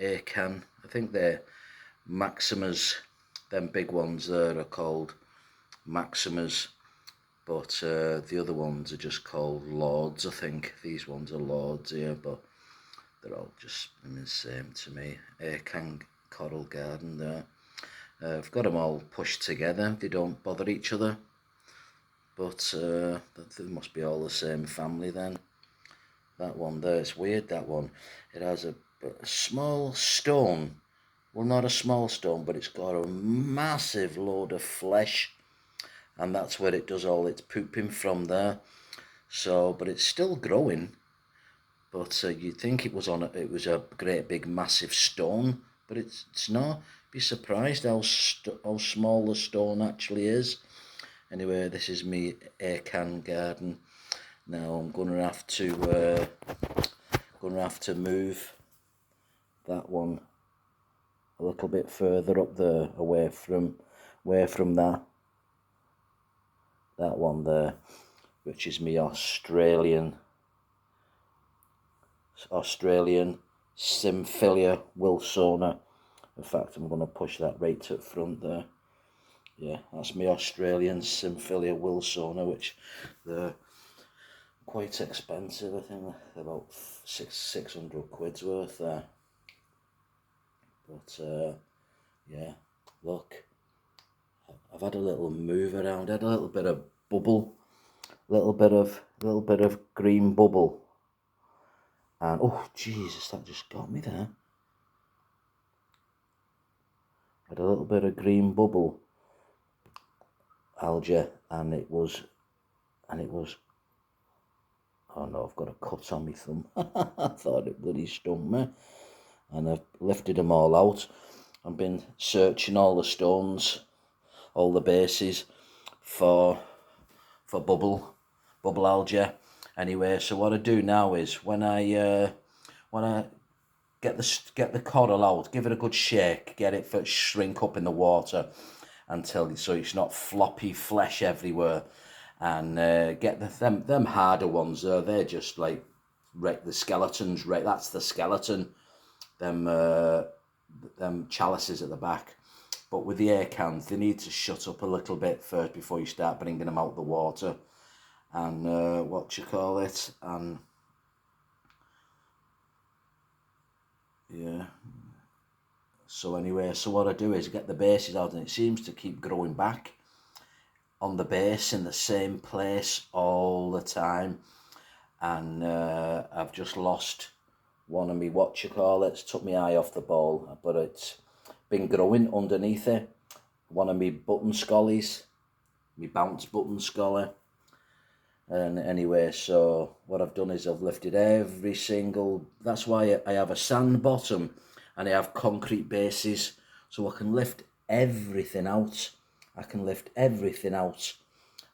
acan. I think they're Maximas. Them big ones there are called Maximas, but the other ones are just called Lords. I think these ones are Lords here, but they're all just the same to me. Acan Coral Garden there. I've got them all pushed together. They don't bother each other, but they must be all the same family then. That one there, it's weird, that one. It has a small stone. Well, not a small stone, but it's got a massive load of flesh. And that's where it does all its pooping from there. So, but it's still growing. But you'd think it was it was a great big massive stone, but it's not. Be surprised how small the stone actually is. Anyway, this is me acan garden. Now I'm gonna have to move that one a little bit further up there, away from that one there, which is me Australian Symphilia wilsona. In fact, I'm going to push that right to the front there. Yeah, that's my Australian Symphilia wilsona, which they're quite expensive. I think they're about 600 quid's worth there. But yeah, look, I've had a little move around, had a little bit of bubble, little bit of green bubble, and oh Jesus, that just got me there. Had a little bit of green bubble algae, and it was, oh no, I've got a cut on my thumb. I thought it bloody stung me, and I've lifted them all out. I've been searching all the stones, all the bases for bubble algae. Anyway, so what I do now is when I get the coral out, give it a good shake, get it to shrink up in the water until so it's not floppy flesh everywhere, and get them harder ones there. They're just like the skeletons. Right, that's the skeleton. Them chalices at the back. But with the acans, they need to shut up a little bit first before you start bringing them out the water. And and yeah. So anyway, so what I do is get the bases out, and it seems to keep growing back on the base in the same place all the time. And I've just lost one of me took my eye off the ball, but it's been growing underneath it. One of me button scollies, me bounce button scolly. And anyway, so what I've done is I've lifted every single, that's why I have a sand bottom and I have concrete bases, so I can lift everything out. I can lift everything out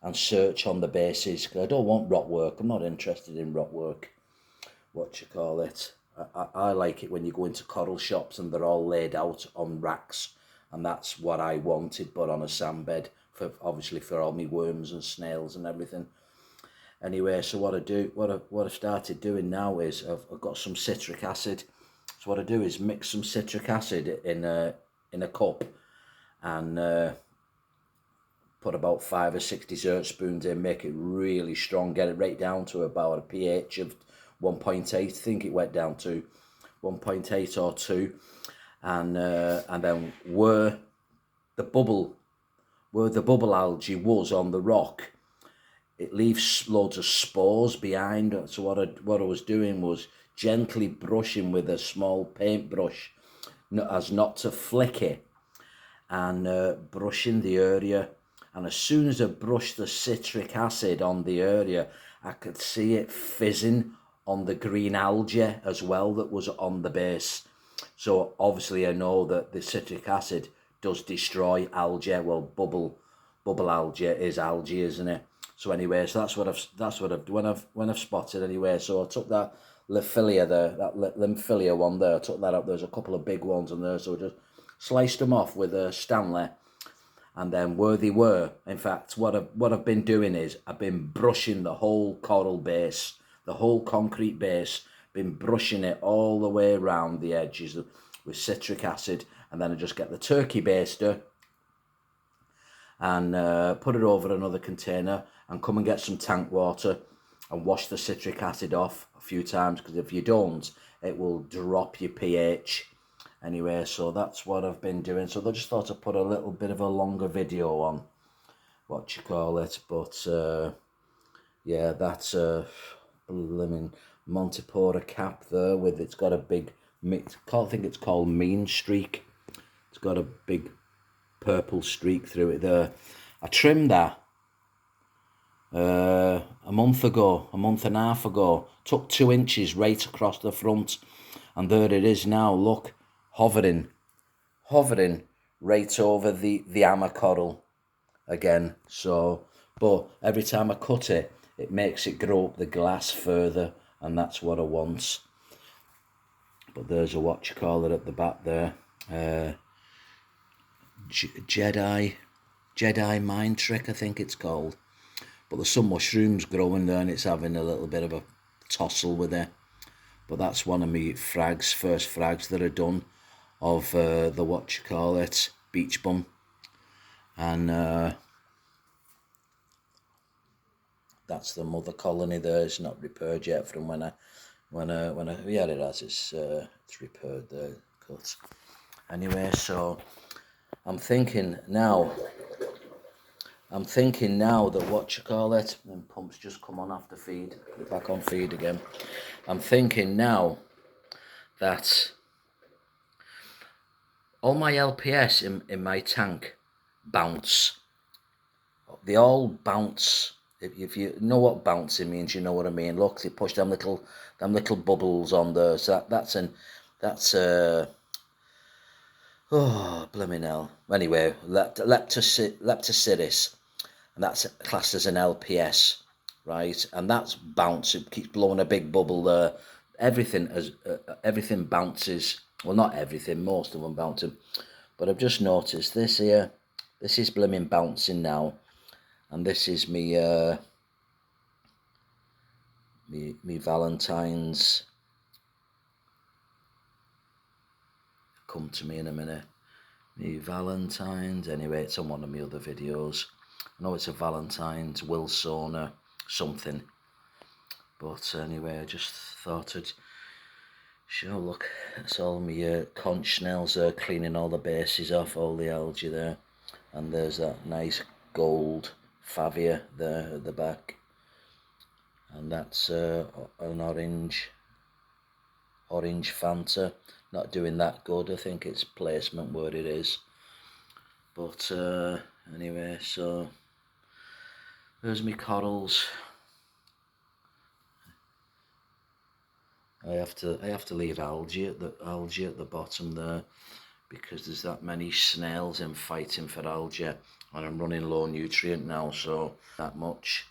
and search on the bases, because I don't want rock work. I'm not interested in rock work. I like it when you go into coral shops and they're all laid out on racks, and that's what I wanted, but on a sand bed, obviously for all my worms and snails and everything. Anyway, so what I've started doing now is I've got some citric acid. So what I do is mix some citric acid in a cup, and put about 5 or 6 dessert spoons in, make it really strong, get it right down to about a pH of 1.8. I think it went down to 1.8 or 2, and then where the bubble algae was on the rock, it leaves loads of spores behind. So what I was doing was gently brushing with a small paintbrush, as not to flick it, and brushing the area. And as soon as I brushed the citric acid on the area, I could see it fizzing on the green algae as well that was on the base. So obviously I know that the citric acid does destroy algae. Well, bubble algae is algae, isn't it? So anyway, so that's what I've spotted anyway. So I took that Lymphilia there, that Lymphilia one there. I took that up. There's a couple of big ones on there, so I just sliced them off with a Stanley. And then where they were, in fact, what I've been doing is I've been brushing the whole coral base, the whole concrete base, been brushing it all the way around the edges, with citric acid, and then I just get the turkey baster and put it over another container and come and get some tank water and wash the citric acid off a few times, because if you don't, it will drop your pH. Anyway, so that's what I've been doing. So I just thought I'd put a little bit of a longer video on, what you call it, but yeah, that's a blimmin' Montepora cap there with, it's got a big, I think it's called mean streak. It's got a big purple streak through it there. I trimmed that a month and a half ago. Took 2 inches right across the front, and there it is now. Look, hovering right over the hammer coral again. So, but every time I cut it, it makes it grow up the glass further, and that's what I want. But there's a what you call it at the back there. Jedi mind trick, I think it's called. But there's some mushrooms growing there, and it's having a little bit of a tussle with it. But that's one of my frags, first frags that are done of the what you call it, beach bum. And that's the mother colony there. It's not repaired yet from when I yeah, it has. It's repaired there, cut. Anyway, so I'm thinking now that what you call it, and pumps just come on after feed, put it back on feed again. I'm thinking now that all my LPS in my tank bounce. They all bounce. If you know what bouncing means, you know what I mean. Look, they push them little bubbles on there. So that's oh, blimmin' hell. Anyway, leptocirrus, and that's classed as an LPS, right? And that's bounce. It keeps blowing a big bubble there. Everything bounces. Well, not everything. Most of them bouncing. But I've just noticed this here. This is blimmin' bouncing now. And this is me Valentine's. Come to me in a minute. Me Valentine's. Anyway, it's on one of my other videos. I know it's a Valentine's, Wilsona, something. But anyway, I just thought I'd show. Look, it's all my conch snails there, cleaning all the bases off, all the algae there. And there's that nice gold favia there at the back, and that's an orange Fanta. Not doing that good. I think it's placement where it is, but anyway, so there's me corals. I have to leave algae at the bottom there, because there's that many snails in fighting for algae, and I'm running low nutrient now, so that much.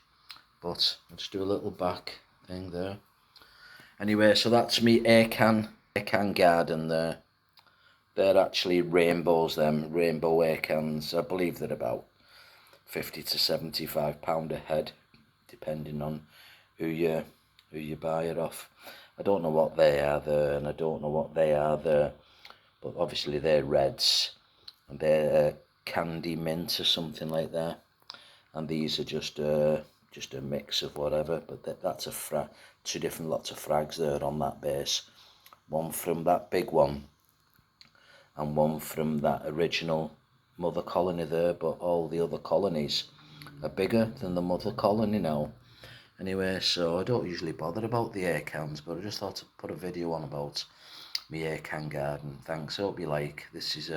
But I'll just do a little back thing there. Anyway, so that's me acan garden there. They're actually rainbows, them rainbow acans. I believe they're about £50 to £75 a head, depending on who you buy it off. I don't know what they are there, and I don't know what they are there. But obviously they're reds, and they're candy mint or something like that. And these are just a mix of whatever. But that's two different lots of frags there on that base. One from that big one, and one from that original mother colony there. But all the other colonies are bigger than the mother colony now. Anyway, so I don't usually bother about the acans, but I just thought to put a video on about my acan garden. Thanks. I hope you like. This is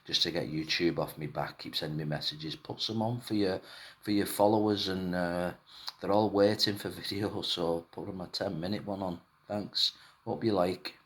just to get YouTube off me back. Keep sending me messages. Put some on for your followers, and they're all waiting for videos. So put them a 10-minute one on. Thanks. Hope you like.